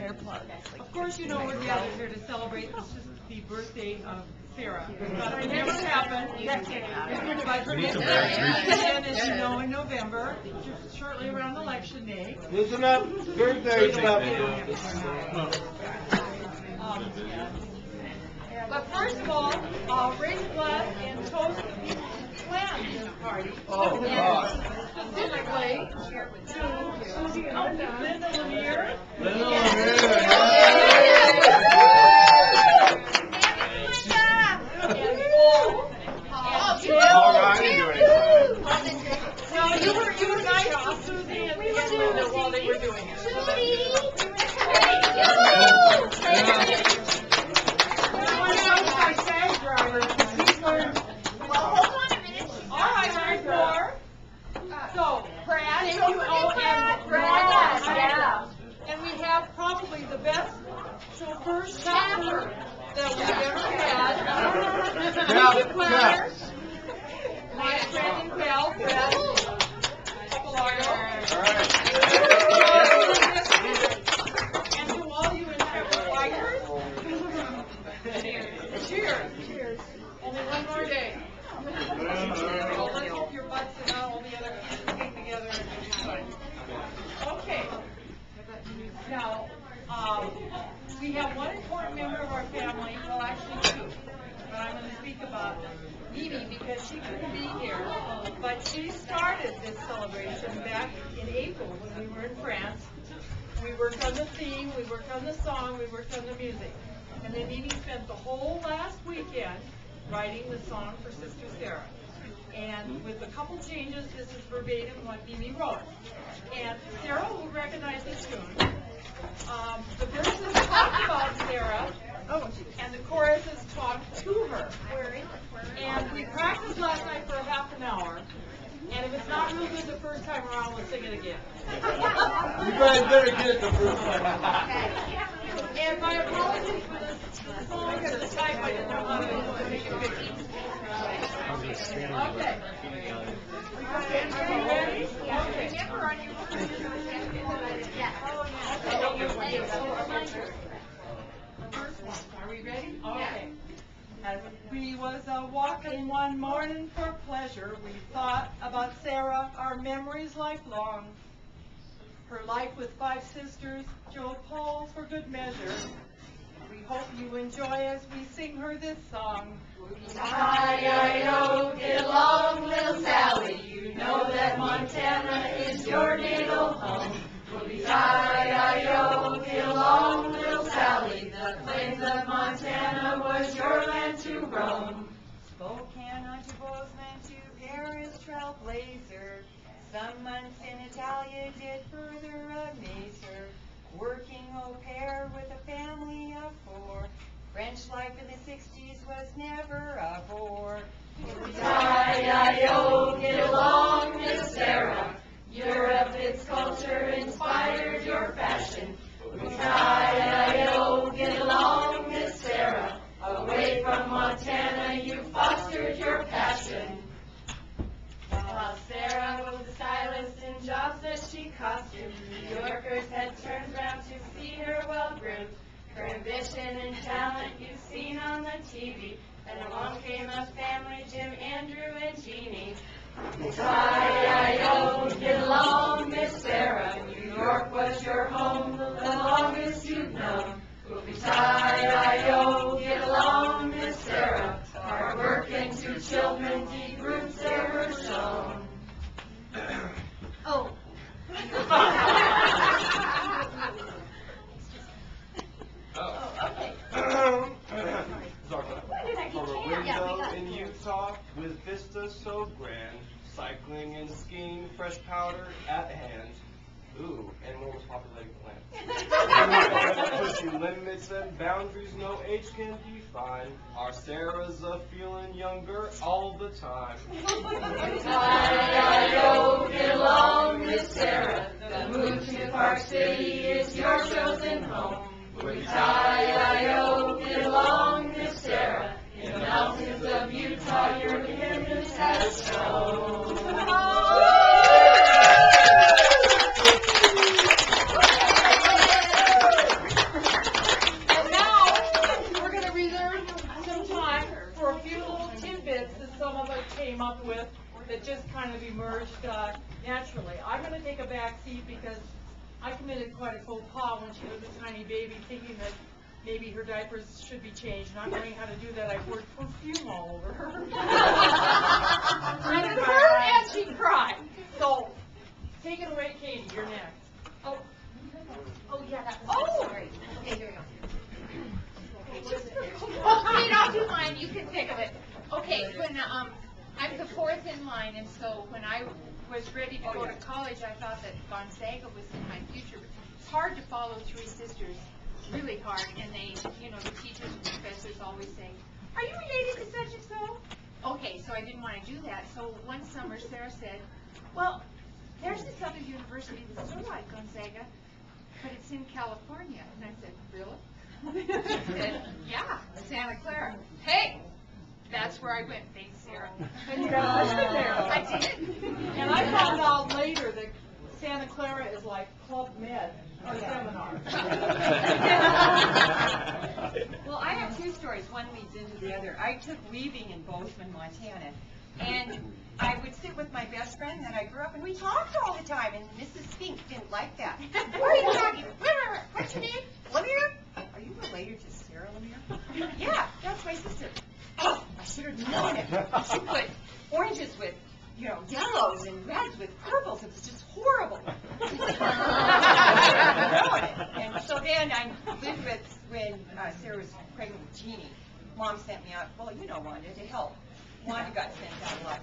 Of course, you know we're gathered here to celebrate the birthday of Sarah. But it never happened. But her next birthday, as you know, in November, shortly around Election Day. Listen up, birthday stuff. But first of all, raise a glass and toast the people who planned this party. Oh, God. Specifically to Linda Lemire. No, you were nice to Susie and Linda while they were doing it. So, Brad, and we have probably the best chauffeur shopper that we've ever had. My friend and pal, Brad Pilardo. And to all you intrepid bikers, cheers. Only one more day. Well, let's hope your butts and all the other pieces came together and be fun. Okay. Now, we have one important member of our family, well, actually two, but I'm going to speak about Mimi because she couldn't be here. But she started this celebration back in April when we were in France. We worked on the theme, we worked on the song, we worked on the music. And then Mimi spent the whole last weekend writing the song for Sister Sarah. And with a couple changes, this is verbatim what Mimi wrote. And Sarah will recognize this tune. The verses talk about Sarah, and the choruses talk to her. And we practiced last night for half an hour. And if it's not real good the first time around, we'll sing it again. You guys better get it the first time. And my apologies for the song at the time. I didn't know how to make it big. Okay. Are you ready? Okay. Are we ready? Okay. As we was walking one morning for pleasure, we thought about Sarah, our memories lifelong. Her life with 5 sisters, Joe Paul for good measure. We hope you enjoy as we sing her this song. Hi-yi-yo, get along, little Sally. You know that Montana is your natal home. Hi-yi-yo, get along, little Sally. The plains of Montana was your land to roam. Spokane unto Bozeman to Paris, trailblazer. Some months in Italia did further amaze her. Working au pair with a family of 4. French life in the 60s was never a bore. Hi-yi-yo, get along, Miss Sarah. Europe, its culture inspired your fashion. Hi-yi-yo, get along, Miss Sarah. Away from Montana, you fostered your passion. While Sarah was a stylist in jobs that she costumed, New Yorkers had turned round to see her well-groomed. Her ambition and talent you've seen on the TV. And along came a family, Jim, Andrew, and Jeannie. Hi-yi-yo, get along, Miss Sarah. New York was your home, the longest you've known. Hi-yi-yo, get along, Miss Sarah. Hard work and 2 children, deep roots ever shown. Oh. Okay. From a window in Utah with vistas so grand, cycling and skiing, fresh powder at hand. Ooh, and more populated plants. Pushing limits and boundaries no age can define. Our Sarah's a feeling younger all the time. Hi-yi-yo, get along, Miss Sarah. The move to Park City is your chosen home. Hi-yi-yo, get along, Miss Sarah. In the mountains of Utah, your hymns has shown. just kind of emerged naturally. I'm going to take a back seat because I committed quite a faux pas when she was a tiny baby, thinking that maybe her diapers should be changed. Not knowing how to do that, I poured perfume all over her. And it hurt and she cried. So, take it away, Katie, you're next. Oh, yeah, that was sorry. Okay, here we go. Okay, I'll do mine. You can think of it. Okay, when I'm the fourth in line, and so when I was ready to go to college, I thought that Gonzaga was in my future. It's hard to follow three sisters, really hard, and they, the teachers and professors always say, "Are you related to such and so?" Okay, so I didn't want to do that. So one summer, Sarah said, "Well, there's this other university that's sort of like Gonzaga, but it's in California." And I said, "Really?" She said, "Yeah, Santa Clara." Hey, that's where I went. Thanks, Sarah. And you got listed there. I did. And I found out later that Santa Clara is like Club Med or seminar. Well, I have two stories. One leads into the other. I took weaving in Bozeman, Montana, and I would sit with my best friend that I grew up, and we talked all the time, and Mrs. Fink didn't like that. What are you talking? What's your name? Lemire? Are you related to Sarah Lemire? Yeah, that's my sister. Oh, I should have known it. She put oranges with, yellows and reds with purples. It was just horrible. I should have known it. And so then I lived with, when Sarah was pregnant with Jeannie, Mom sent me out, Wanda, to help. Wanda got sent out a lot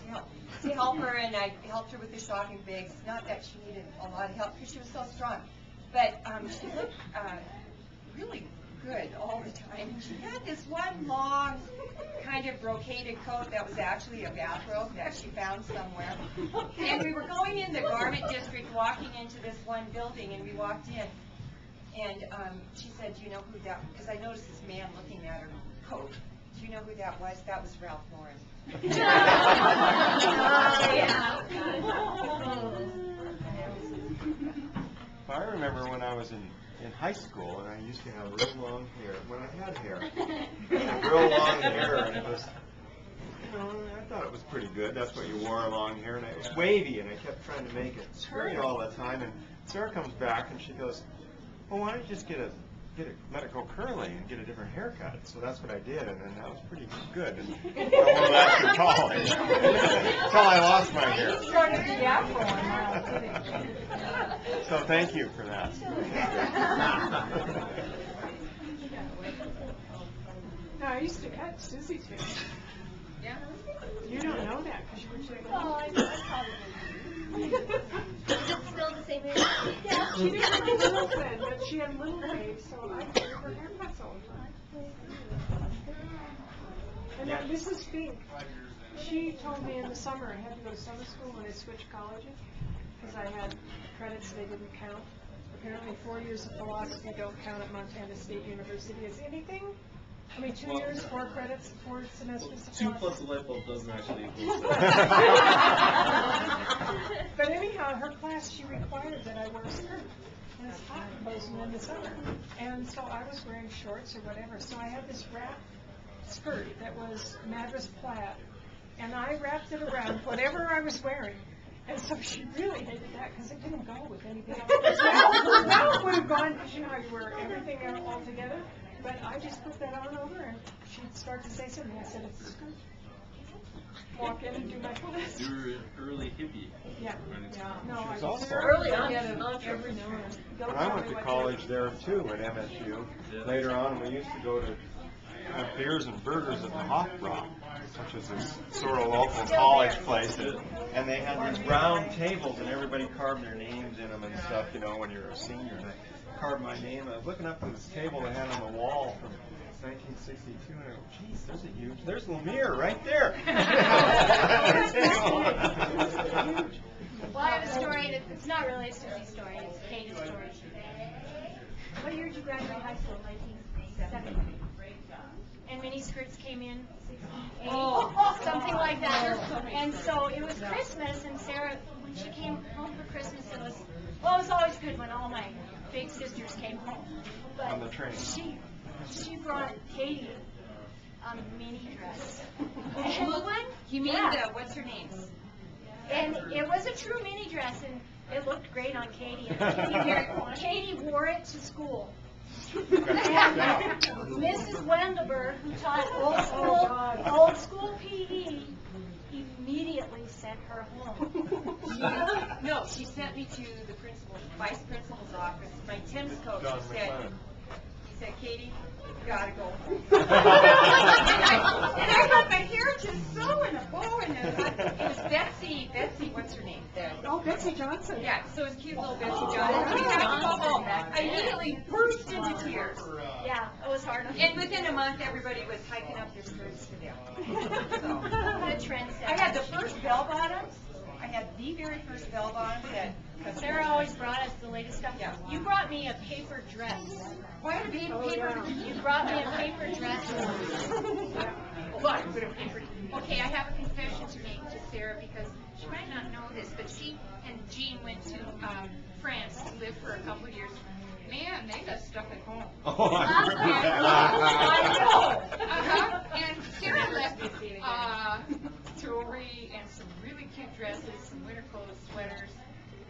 to help her, and I helped her with the shopping bags. Not that she needed a lot of help because she was so strong, but she looked really good all the time. And she had this one long kind of brocaded coat that was actually a bathrobe that she found somewhere. And we were going in the garment district, walking into this one building, and we walked in, and she said, "Do you know who that?" Because I noticed this man looking at her coat. Do you know who that was? That was Ralph Lauren. I remember when I was in high school, and I used to have real long hair. When I had hair, real long hair, and it was, I thought it was pretty good. That's what you wore, long hair, and it was wavy, and I kept trying to make it straight all the time. And Sarah comes back, and she goes, "Well, why don't you just let it go curly and get a different haircut?" So that's what I did, and then that was pretty good. And I wore that through college until I lost my hair. So thank you for that. No, I used to cut Susie too. Yeah. You don't know that because you were too. Oh, I probably. Is it still the same age? Yeah, she didn't have a little thin, but she had little waves, so I gave her haircuts all the time. And then Mrs. Fink, she told me in the summer I had to go to summer school when I switched colleges because I had credits they didn't count. Apparently 4 years of philosophy don't count at Montana State University as anything. 2 years, 4 credits, 4 semesters of 2 philosophy. plus the light bulb doesn't actually equal 7. But anyhow, her class, she required that I wear a skirt. And it's hot in Bozeman in the summer. And so I was wearing shorts or whatever. So I had this wrap skirt that was Madras plaid. And I wrapped it around whatever I was wearing. And so she really hated that because it didn't go with anything else. Now it would have gone because you know how you wear everything all together. But I just put that on over and she'd start to say something. I said, "It's a skirt." Walk in and do my class. You were an early hippie. Yeah. No, She I was was also- early on. And I went to college there too at MSU. Later on, we used to go to have beers and burgers at the Hot Rock, which is this sort of local college place. And they had these round tables, and everybody carved their names in them and stuff, when you're a senior. And I carved my name. I was looking up at this table they had on the wall from 1962, and I go, "Geez, there's Lemire right there." Well, I have a story. It's not really a Susie story. It's Katie's story. What year did you graduate high school? 1970. And mini skirts came in 68, something like that. And so it was Christmas, and Sarah, when she came home for Christmas, it was always good when all my big sisters came home. But On the train. she brought Katie a mini dress. You mean what's her name? And it was a true mini dress, and it looked great on Katie. And Katie wore it to school. Mrs. Wendelberg, who taught old school PE, immediately sent her home. No, she sent me to the vice principal's office. My Tim's coach he said, Katie, you gotta go home. and I had my hair just so in a bow, and it was Betsy, what's her name? Oh, Betsy Johnson. Yeah, so it was cute little Betsy Johnson. We had to go home. I immediately burst into tears. Yeah, it was hard. And within a month, everybody was hiking up their skirts to them. The trend set. I had the first bell bottoms. I had the very first bell bottoms that Sarah always brought us the latest stuff. Yeah. You brought me a paper dress. Why would it be paper? You brought me a paper dress. What? Paper. Okay, I have a confession to make to Sarah because she might not know this, but she and Jean went to France to live for a couple of years. Man, they got stuck at home. Oh, I remember that. I know. And Sarah left jewelry and some really cute dresses, some winter clothes, sweaters.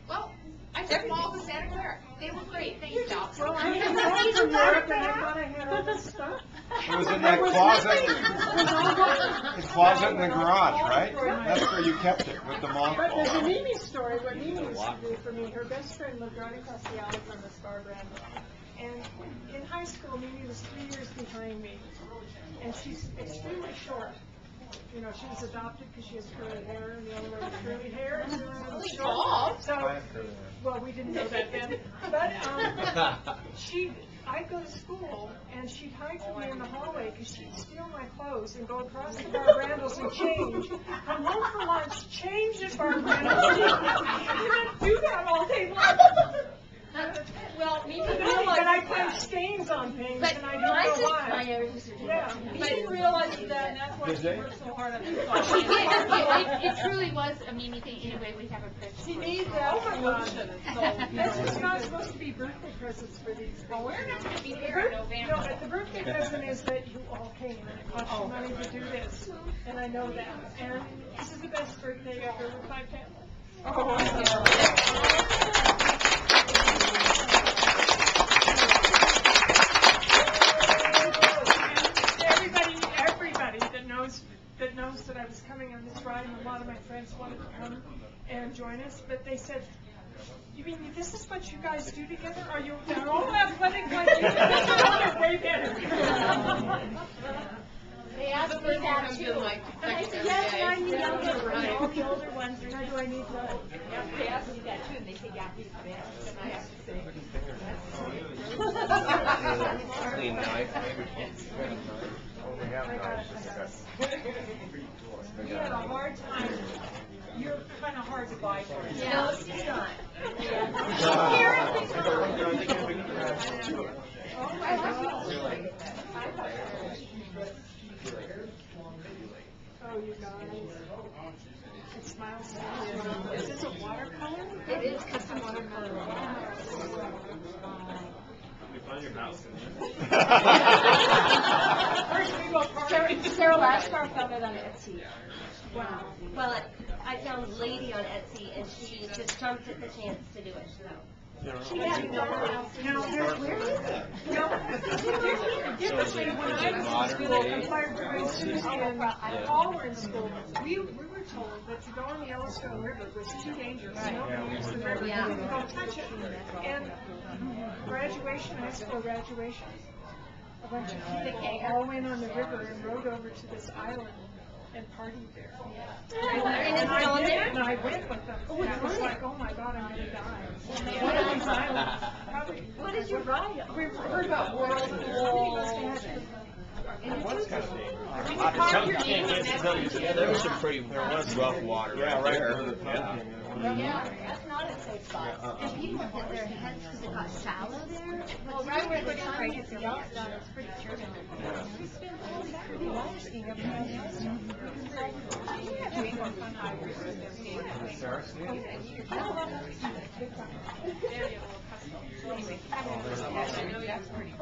Well, I took them all to Santa Clara. They were great. Thanks, Doc. Well, I came back from Europe and I thought I had all this stuff. It was in that closet. The closet in the garage, right? That's where you kept it with the But there's a mothball. Mimi story, what Mimi used to do for me. Her best friend lived right across the alley from us, Barbara. And in high school, Mimi was 3 years behind me. And she's extremely short. You know, she was adopted because she has curly hair, and the only way with curly hair is really short. So, well, we didn't know that then. But I'd go to school, and she'd hide from me in the hallway because she'd steal my clothes and go across to Bar Randall's and change. Come home for lunch, change at Bar Randall's. You didn't do that all day long. Well, Mimi And I find stains on things, and I don't know why. Yeah. Mimi realized that, and that's why she worked so hard on this She did. It truly was a Mimi thing. Anyway, we have a present. She needs that promotion. This is not supposed to be birthday presents for these things. Well, we're not going to be here in November. No, but the birthday present is that you all came, and it cost you money to do this, and I know that. And this is the best birthday ever with my family. Everybody that knows that I was coming on this ride, and a lot of my friends wanted to come and join us, but they said, "You mean this is what you guys do together? Are you all athletic like you? You're way better." They asked me that too. And I said, yes, and I'm the younger one. All the older ones are How do I need to? They asked me that too, and they said, yeah, he's the best. And I have to say, Clean knife. Only have knives. You had a hard time. You're kind of hard to buy for. No, she's not. Oh, you guys. It smiles so good. Is this a watercolor? It is custom watercolor. First we go party. Sarah Lashkar found it on Etsy. Wow. Well, I found Lady on Etsy, and she just jumped at the chance to do it. So. She had no one else. Now, where is it? No, differently, when I was in school, and my sisters and all were in school, we were told that to go on the Yellowstone River was too dangerous. Nobody used the river. You couldn't go touch it. And graduation, high school graduation, a bunch of kids all went on the river and rode over to this island and partied there. And I did, and I went with them. And I was like, oh my God, I'm going to die. One of these islands, probably. What did you ride on? We heard about World War. There was some pretty rough water right there. Yeah, that's not a safe spot. And people hit their heads because it got shallow there. Well, right where the sun hits the Yellowstone, it's pretty turbulent. We spent all Saturday night skiing up around Yellowstone. anyway, that's pretty